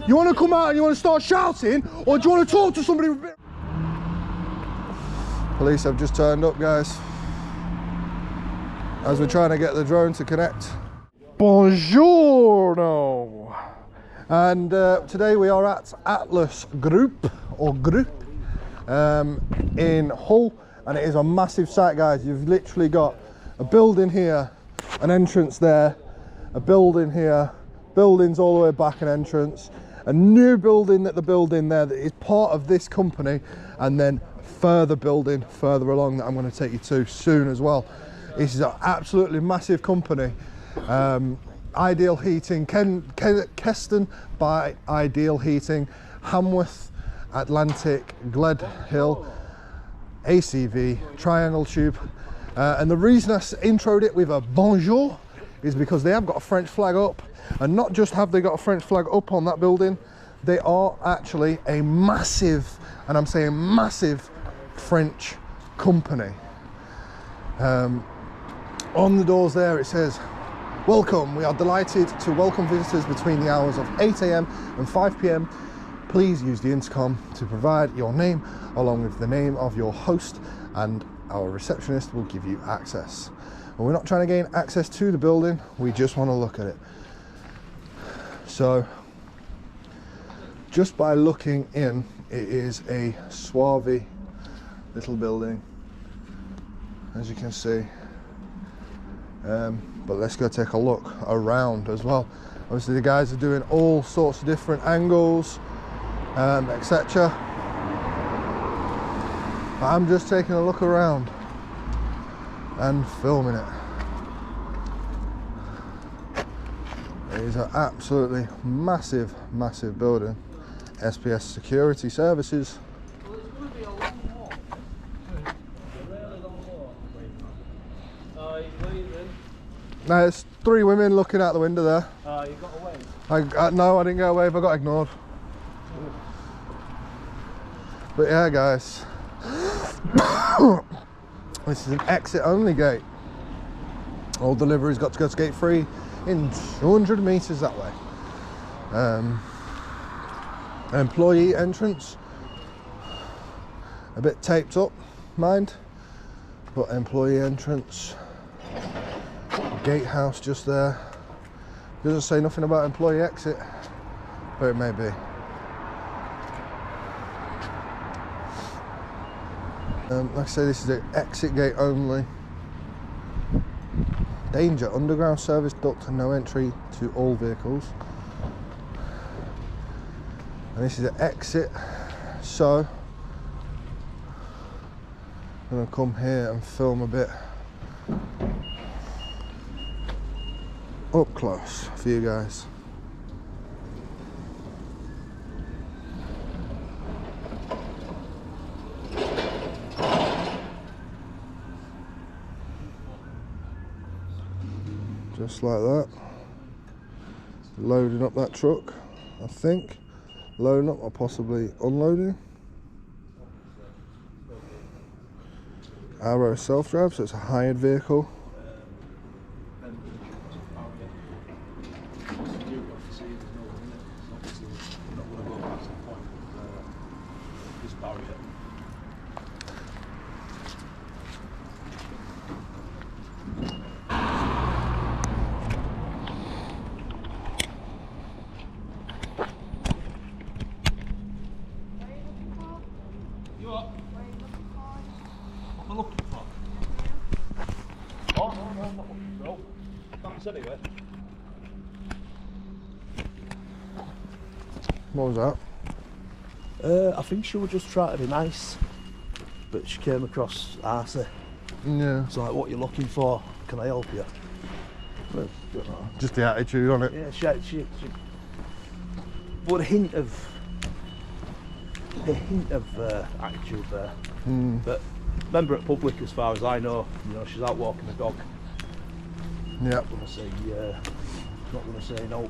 You want to come out and you want to start shouting, or do you want to talk to somebody? Police have just turned up, guys, as we're trying to get the drone to connect. Buongiorno! And today we are at Atlas Group, in Hull, and it is a massive site, guys. You've literally got a building here, an entrance there, a building here, buildings all the way back, an entrance, a new building that they're building there that is part of this company, and then further building further along that I'm going to take you to soon as well. This is an absolutely massive company. Ideal Heating, Keston by Ideal Heating, Hamworth, Atlantic, Gled Hill, ACV, Triangle Tube. And the reason I introed it with a bonjour is because they have got a French flag up, and not just have they got a French flag up on that building, they are actually a massive, and I'm saying massive, French company. On the doors there it says, "Welcome, we are delighted to welcome visitors between the hours of 8 AM and 5 PM. Please use the intercom to provide your name along with the name of your host, and our receptionist will give you access." And we're not trying to gain access to the building, we just want to look at it. So, just by looking in, it is a suave little building, as you can see. But let's go take a look around as well. Obviously the guys are doing all sorts of different angles, etc. I'm just taking a look around and filming it. It is an absolutely massive, massive building. SPS Security Services. Well, it's going to be a long walk. A really long walk. Oh, he's leaving. Now there's 3 women looking out the window there. Oh, you got away? No, I didn't get away, I got ignored. But yeah, guys, this is an exit only gate. All deliveries got to go to gate 3 in 200 meters that way. Employee entrance, a bit taped up, mind, but employee entrance. Gatehouse just there. Doesn't say nothing about employee exit, but it may be. Like I say, this is an exit gate only. Danger, underground service duct and no entry to all vehicles. And this is an exit, so I'm going to come here and film a bit up close for you guys. Just like that. Loading up that truck, I think. Loading up or possibly unloading. Arrow self-drive, so it's a hired vehicle. Anyway. What was that? I think she was just trying to be nice, but she came across arsey. Yeah. So like, what you're looking for? Can I help you? Just the attitude on it. Yeah, she but a hint of attitude there. But remember, at public, as far as I know, she's out walking the dog. Yeah. Not gonna say no.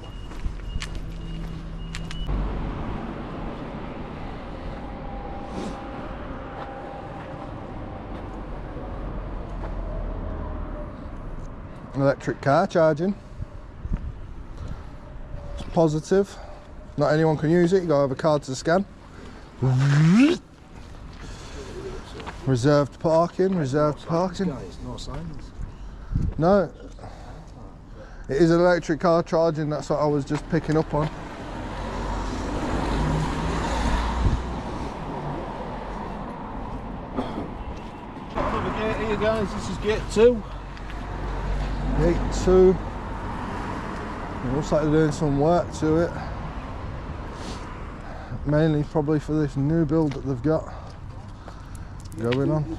Electric car charging. It's positive. Not anyone can use it. You got to have a card to scan. Reserved parking. Reserved parking. Guys, no signs. No. It is an electric car charging. That's what I was just picking up on. Another gate here, guys. This is gate 2. Gate 2. It looks like they're doing some work to it. Mainly probably for this new build that they've got going on.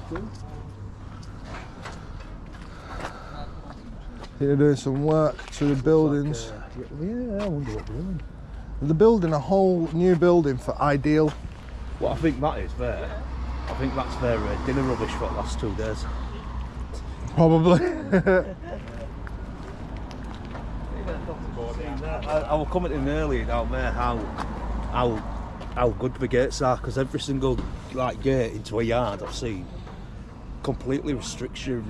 They're doing some work to the buildings. Yeah, I wonder what they're doing. They're building a whole new building for Ideal. What I think that is there, I think that's their dinner rubbish for the last 2 days. Probably. I was commenting earlier down there how good the gates are, because every single like gate into a yard I've seen completely restricts your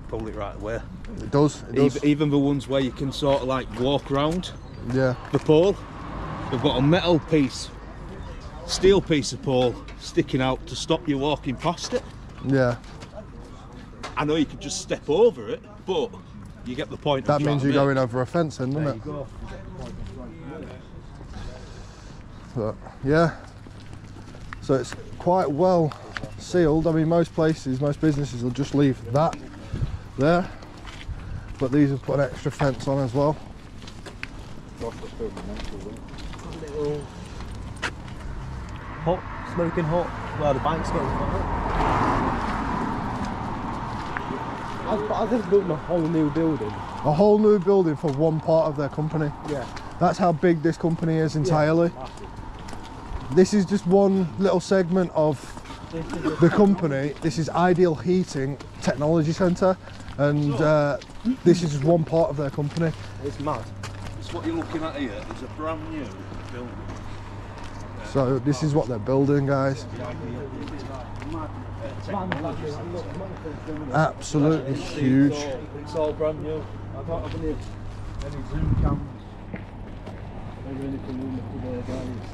public right of way. It does. It does. Even the ones where you can sort of like walk around Yeah. the pole, they've got a metal piece, steel piece of pole sticking out to stop you walking past it. Yeah. I know you could just step over it, but you get the point. That means you're going over a fence then, doesn't it? There you go. But, yeah. So it's quite well sealed. I mean, most places, most businesses will just leave that there. But these have put an extra fence on as well. Little hut, smoking hut, where the bank's getting I think building a whole new building. A whole new building for one part of their company. Yeah. That's how big this company is entirely. Yeah. This is just one little segment of the company. This is Ideal Heating Technology Centre, and this is just one part of their company. It's mad. It's what you're looking at here. It's a brand new building. So this is what they're building, guys. Absolutely huge. It's all brand new. I don't have any zoom cams. Maybe anything in there, guys.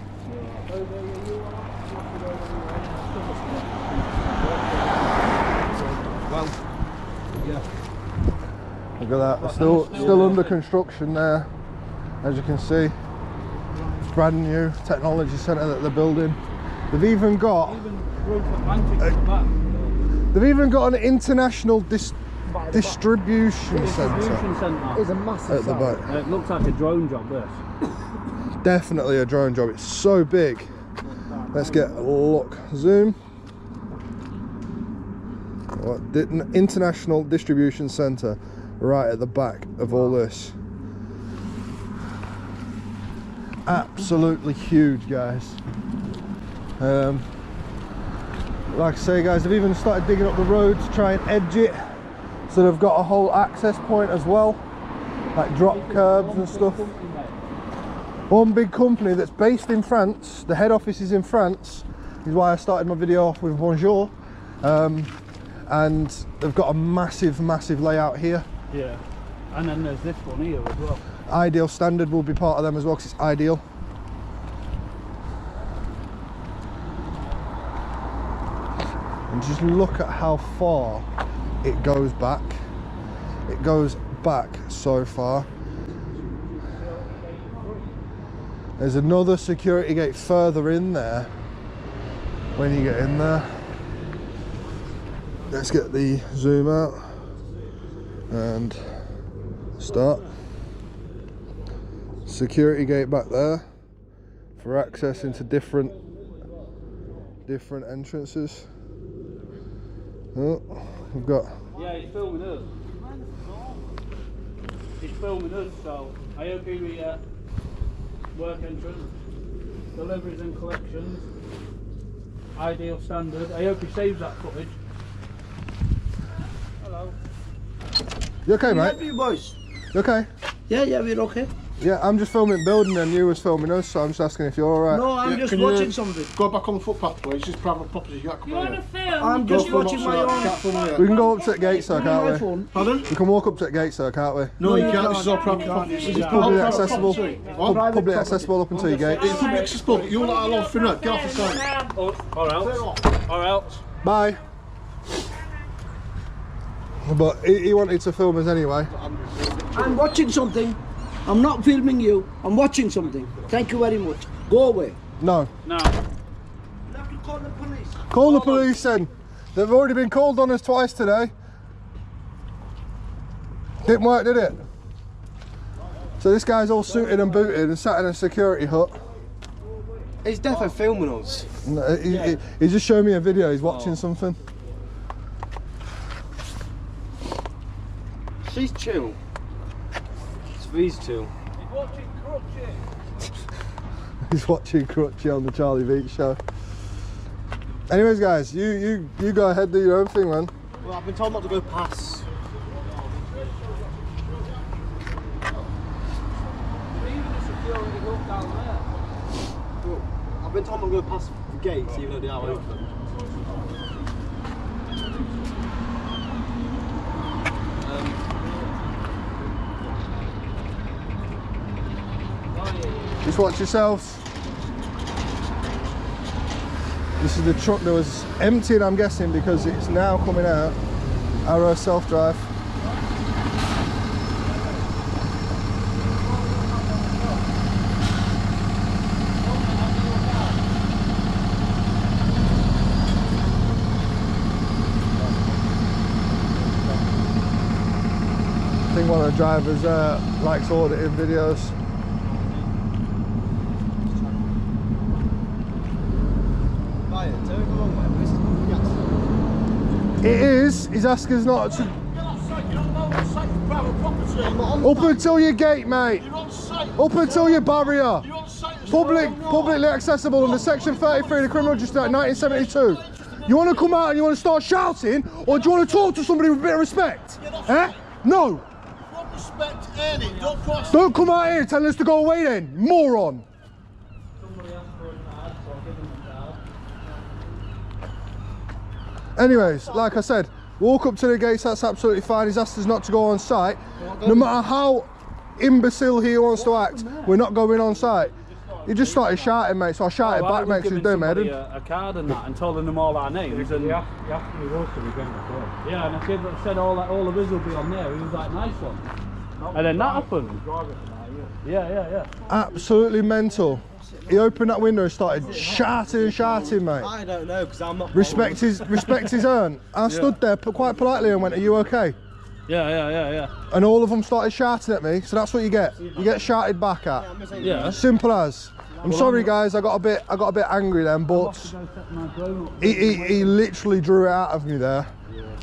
Well, yeah. Look at that. They're still under construction there, as you can see. Brand new technology centre that they're building. They've even got they've even got an international distribution centre. It's a massive at the back. It looks like a drone job, this. Definitely a drone job. It's so big. Let's get a look. Zoom. International distribution centre right at the back of all this. Absolutely huge, guys. Like I say, guys, they've even started digging up the road to try and edge it, so they've got a whole access point as well, like drop curbs and stuff. One big company that's based in France. The head office is in France, is why I started my video off with bonjour. And they've got a massive layout here. Yeah, and then there's this one here as well. Ideal Standard will be part of them as well, because it's Ideal. And just look at how far it goes back. It goes back so far. There's another security gate further in there when you get in there. Let's get the zoom out and start. Security gate back there for access into different entrances. Oh, we've got. Yeah, it's filming us. It's filming us, so I hope we work entrance, deliveries and collections, Ideal Standard. I hope he saves that footage. Hello. You okay, mate? You boys? You okay? Yeah, we're okay. Yeah, I'm just filming building and you was filming us, so I'm just asking if you're alright. No, I'm just watching something. Go back on the footpath, please. It's private property. You can't come You in want here. to film? I'm just watching my own. We can go up to the gate, sir, can't we? Pardon? We can walk up to the gate, sir, can't we? No, you can't. This is all private property. It's publicly accessible. Publicly accessible up until your gate. It's public accessible, but you're not allowed through it. Get off the side. Or else. Or else. Bye. But he wanted to film us anyway. I'm watching something. I'm not filming you. I'm watching something. Thank you very much. Go away. No. No. You have to call the police. Call the police then. They've already been called on us twice today. Didn't work, did it? So this guy's all suited and booted and sat in a security hut. He's definitely filming us. No, he just showed me a video, he's watching something. She's chill. He's chill. He's watching Crutchy on the Charlie Beach show. Anyways guys, you go ahead, do your own thing, man. Well, I've been told not to go past. I've been told not to go past the gates, even though they are open. Just watch yourselves. This is the truck that was emptying, I'm guessing, because it's now coming out. Arrow self-drive. I think one of the drivers likes auditing videos. It is. He's asking us not to. Up until your gate, mate. Up until your barrier. Publicly accessible under Section 33 of the Criminal Justice Act 1972. You want to come out and you want to start shouting, or do you want to talk to somebody with a bit of respect? Eh? No. Don't come out here telling us to go away then, moron. Anyways, like I said, walk up to the gates, that's absolutely fine. He's asked us not to go on site. No matter how imbecile he wants to act, we're not going on site. He just started shouting, mate, so I shouted back, mate, because he's doing mad. A card and that, and telling them all our names. And you asked me also, yeah, and I said all of us will be on there. He was like, nice one. And then that happened. Yeah. Absolutely mental. He opened that window and started shouting, mate. I don't know, because I'm not. Respect his own. I stood there quite politely and went, "Are you okay?" Yeah. And all of them started shouting at me. So that's what you get. You get shouted back at. Yeah. Simple as. I'm sorry, guys. I got a bit angry then, but he literally drew it out of me there.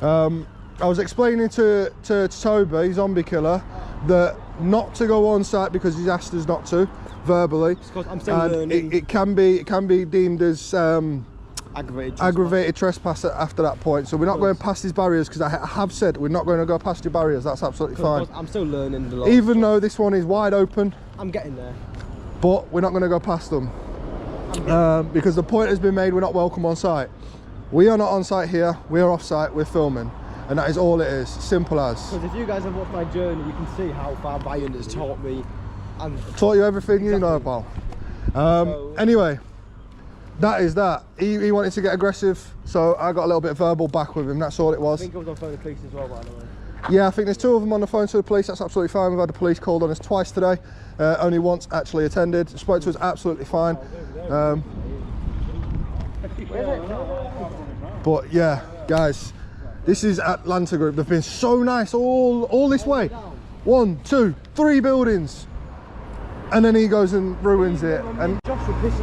I was explaining to Toby, his zombie killer, that not to go on site because he's asked us not to, verbally. I'm still learning. It can be deemed as aggravated trespass after that point. So we're not going past his barriers, because I have said we're not going to go past your barriers. That's absolutely fine. I'm still learning the law. Even though this one is wide open, I'm getting there. but we're not going to go past them because the point has been made. We're not welcome on site. We are not on site here. We are off site. We're filming. And that is all it is, simple as. Because if you guys have watched my journey, you can see how far Ryan has taught me. And taught you everything you know, pal. Anyway, that is that. He wanted to get aggressive, so I got a little bit verbal back with him. That's all it was. I think I was on the phone to the police as well, by the way. Yeah, I think there's 2 of them on the phone to the police. That's absolutely fine. We've had the police called on us twice today. Only once actually attended. Spoke to us absolutely fine. But yeah, guys, this is Atlanta Group. They've been so nice all this way. 1, 2, 3 buildings. And then he goes and ruins it. And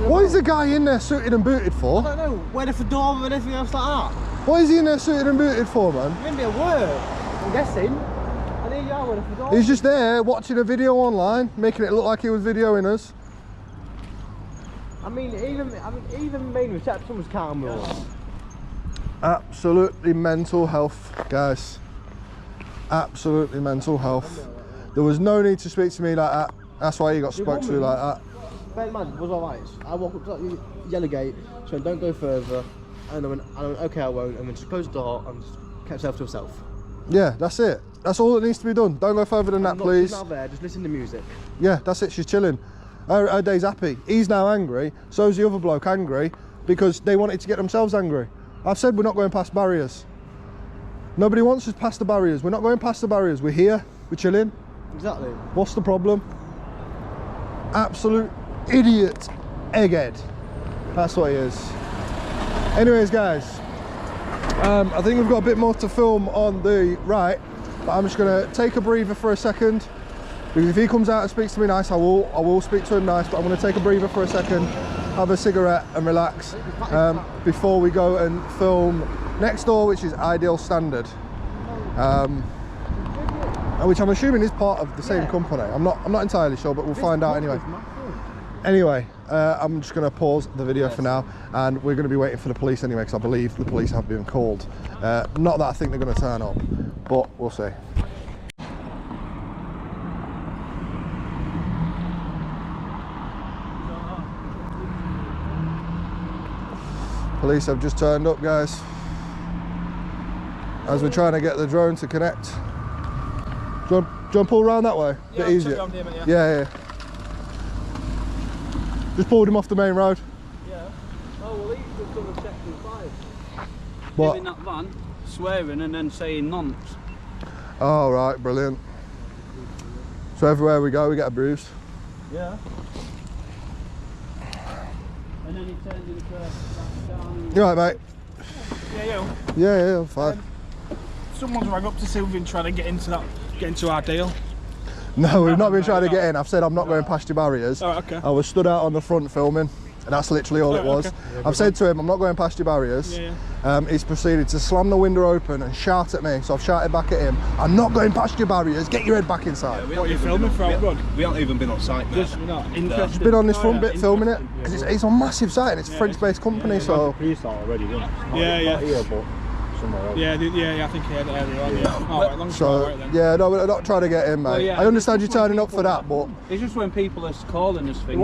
what is the guy in there suited and booted for? I don't know, waiting for door and anything else like that. What is he in there suited and booted for, man? Maybe a word, I'm guessing. And here you are waiting for door. He's just there watching a video online, making it look like he was videoing us. I mean, even main reception was camera. Absolutely mental health, guys. Absolutely mental health. There was no need to speak to me like that. That's why you got spoke to like that. Bear in mind, it was alright. I walked up to the yellow gate, so don't go further. And I went, okay, I won't. And then just closed the door and just kept herself to herself. Yeah, that's it. That's all that needs to be done. Don't go further than that, please. She's not there, just listen to music. Yeah, that's it. She's chilling. Her day's happy. He's now angry. So's the other bloke angry because they wanted to get themselves angry. I've said we're not going past barriers. Nobody wants us past the barriers. We're not going past the barriers. We're here. We're chilling. Exactly. What's the problem? Absolute idiot egghead. That's what he is. Anyways, guys, I think we've got a bit more to film on the right, but I'm just gonna take a breather for a second, because if he comes out and speaks to me nice, I will speak to him nice, but I'm gonna take a breather for a second, have a cigarette and relax before we go and film next door, which is Ideal Standard, which I'm assuming is part of the same company. I'm not entirely sure, but we'll find out anyway. Anyway, I'm just going to pause the video for now, and we're going to be waiting for the police anyway, because I believe the police have been called. Not that I think they're going to turn up, but we'll see. Police have just turned up, guys, as we're trying to get the drone to connect. Do you want to pull around that way? A bit easier. Yeah. Just pulled him off the main road. Yeah. Oh, well, he's just done a section 5. What? Him in that van, swearing and then saying nonce. Oh, right, brilliant. So everywhere we go, we get a bruise. Yeah. And then he turned into down. You alright, mate? Yeah, I'm fine. Someone's rang up to say we've been trying to get into our deal. No, we've not been trying to get in. I've said I'm not going past your barriers. Oh, okay. I was stood out on the front filming, and that's literally all it was. Okay. I've said to him, I'm not going past your barriers. He's proceeded to slam the window open and shout at me, so I've shouted back at him, I'm not going past your barriers, get your head back inside. Yeah, What are you filming for? We haven't even been on site, mate. Just been on this front bit filming it, because it's a massive site and it's a French-based company, so... Police are already done. Yeah. Here, but somewhere else. Yeah, I think he had it earlier on. Yeah. Alright, as long as it's So, alright then. yeah, no, we're not trying to get in, mate. Well, yeah, I understand you turning up for that, but... It's just when people are calling us things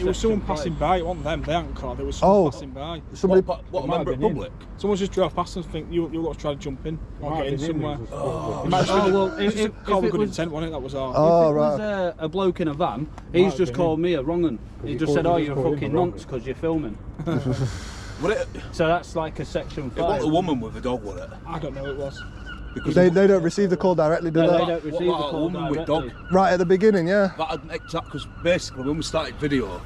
It was someone passing by, it wasn't them, they hadn't called, it was someone passing by. Somebody... What, a member of public? Someone just drove past and think you lot trying to jump in or get in somewhere. If Call with it good was- intent, wasn't it? That was all. Oh, If it right. was a bloke in a van, he's just called me a wrong un. He just said, oh, you're a fucking nonce because you're filming. So that's like a section 5. It wasn't a woman with a dog, was it? I don't know who it was. Because They don't receive the call directly, do No, they? they don't receive the what, call a woman with directly. dog? Right at the beginning, yeah. Because basically when we started video,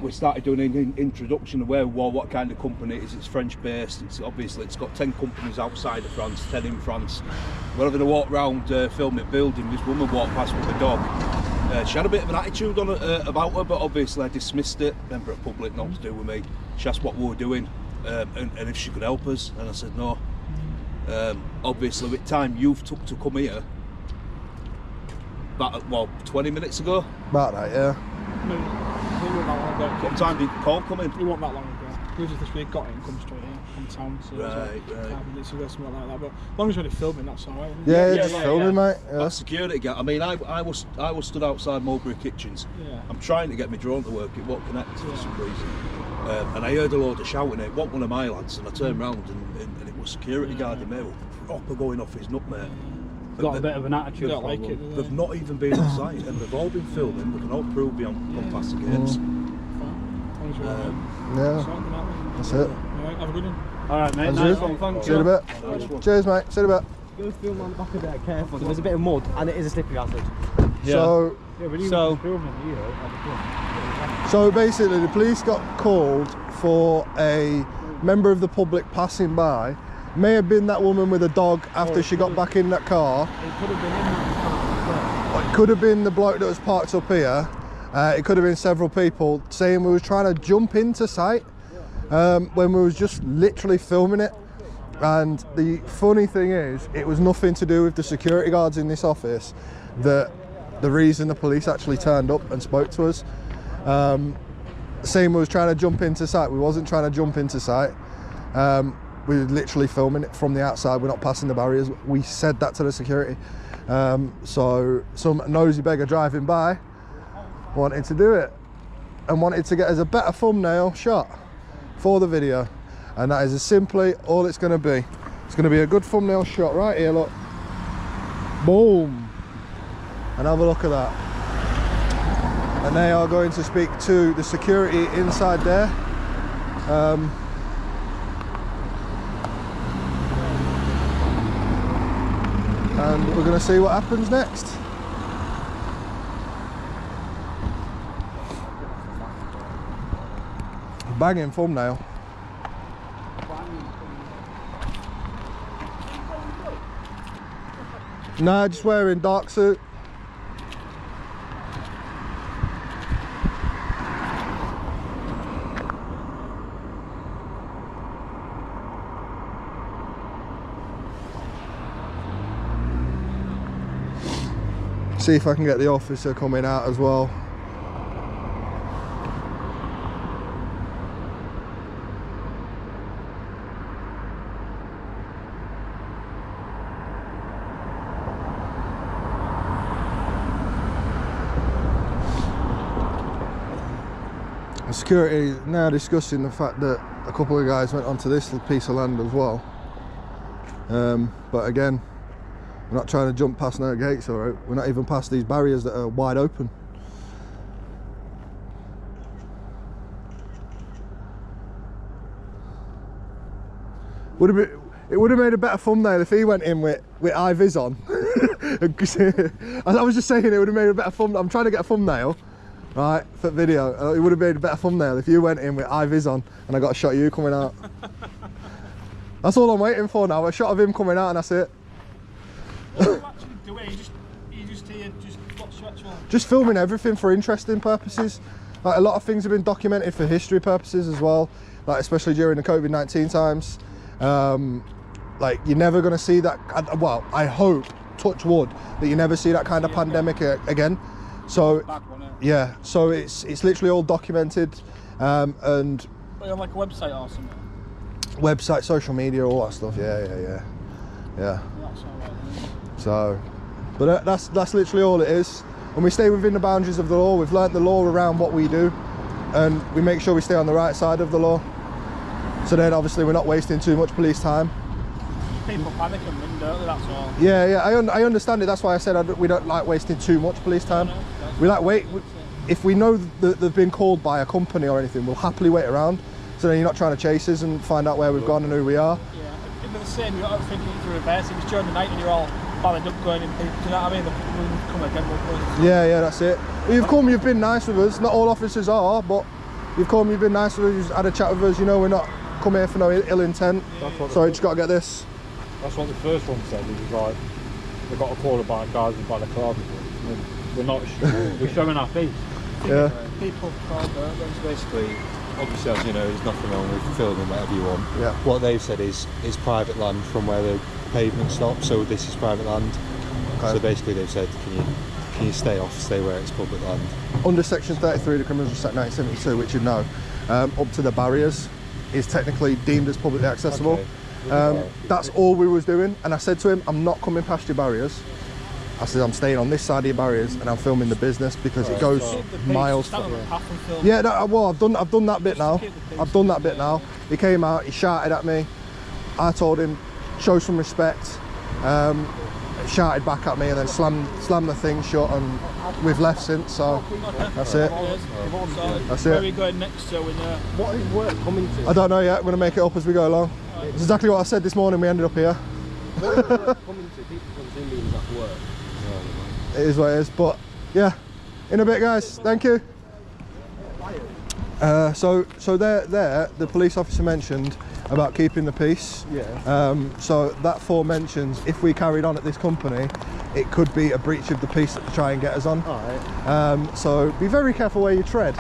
we started doing an introduction of where we were, what kind of company it is. It's French based. It's got 10 companies outside of France, 10 in France. Whenever they walk around filming building, this woman walked past with a dog. She had a bit of an attitude on about her, but obviously I dismissed it. Member of public, not to do with me. She asked what we were doing and if she could help us, and I said no. Obviously with time you've took to come here about 20 minutes ago. About that, yeah. No, he wasn't that long ago. What time did the call come in? He wasn't that long ago. He was just this week got it and come straight here from town. So Right. 5 minutes ago, something like that. But as long as you're only filming, that's alright. Yeah, just filming, mate. Yeah. That security guard. I mean, I was stood outside Mulberry Kitchens. Yeah. I'm trying to get my drone to work. It won't connect for some reason. And I heard a load of shouting. It wasn't one of my lads, and I turned round and it was security guard in there, proper going off his nut, mate. Got a bit of an They attitude don't like problem. it, do They've not even been on site, and they've all been filming. We can all prove beyond gone past the gates. As long as you're alright. Yeah, Sorting them out. that's it. Alright, have a good one. Alright, mate. Thank Nice you. one. Thank See you in you. a bit. Cheers, mate. See you in a bit. Go film on the back of there, careful. There's a bit of mud and it is a slippery hazard. So, So, so basically, the police got called for a member of the public passing by. May have been that woman with a dog after she got back in that car. It could have been in that It could have been the bloke that was parked up here. It could have been several people saying we was trying to jump into site when we was just literally filming it. And the funny thing is, it was nothing to do with the security guards in this office. The reason the police actually turned up and spoke to us. Saying we was trying to jump into site. We wasn't trying to jump into site. we're literally filming it from the outside. We're not passing the barriers. We said that to the security. So some nosy beggar driving by wanted to do it and wanted to get us a better thumbnail shot for the video, and that is simply all it's going to be. It's going to be a good thumbnail shot right here, look, boom, and have a look at that. And they are going to speak to the security inside there. And we're going to see what happens next. Banging thumbnail. Nah, just wearing dark suit. See if I can get the officer coming out as well. The security is now discussing the fact that a couple of guys went onto this piece of land as well. But again, we're not trying to jump past no gates, alright? We're not even past these barriers that are wide open. It would have made a better thumbnail if he went in with high vis on. I was just saying, it would have made a better thumbnail. I'm trying to get a thumbnail, right, for video. It would have made a better thumbnail if you went in with high vis on and I got a shot of you coming out. That's all I'm waiting for now, a shot of him coming out, and that's it. What are you actually doing? You just here, what's your actual... Just filming everything for interesting purposes. Like, a lot of things have been documented for history purposes as well, like especially during the COVID-19 times. Like, you're never going to see that, well, I hope, touch wood, that you never see that kind of pandemic again. So yeah, so it's literally all documented, and But on like a website or something? Website, social media, all that stuff. Yeah. That's all right. So, but that's literally all it is. And we stay within the boundaries of the law. We've learnt the law around what we do, and we make sure we stay on the right side of the law. So then obviously we're not wasting too much police time. People panic and win, don't they? That's all. Yeah, I understand it. That's why I said we don't like wasting too much police time. We like if we know that they've been called by a company or anything, we'll happily wait around. So then you're not trying to chase us and find out where we've gone and who we are. Yeah, it'd be the same. You're not thinking to reverse. If it's during the night and you're all ballad up going in, do you know what I mean? We'll come again. Yeah, that's it. You've come, you've been nice with us. Not all officers are, but you've come, you've been nice with us. You've had a chat with us. You know, we're not come here for no ill intent. Sorry, just got to get this. That's what the first one said. It was like, they got a call about guys in balaclavas. We're not. We're showing our face. Yeah. People call Basically, obviously, as you know, there's nothing wrong with filming whatever you want. Yeah. What they've said is private land from where the pavement stops. So this is private land. Okay. So basically, they've said, can you stay where it's public land. Under section 33 of the Criminal Justice Act 1972, which you know, up to the barriers is technically deemed as publicly accessible. Okay. That's all we was doing, and I said to him, I'm not coming past your barriers. I said, I'm staying on this side of your barriers and I'm filming the business because it goes miles. Yeah, well, I've done that bit now. I've done that bit now. He came out, he shouted at me. I told him, show some respect. Shouted back at me and then slammed the thing shut, and we've left since, so that's it. That's Where are it. we going next? So What is work coming to? I don't know yet, we're going to make it up as we go along. It's exactly what I said this morning, we ended up here. What is work coming to? People consuming that work. It is what it is, but yeah, in a bit guys, thank you. So there, the police officer mentioned about keeping the peace. Yeah. So that mentions if we carried on at this company, it could be a breach of the peace to try and get us on. Alright. So be very careful where you tread.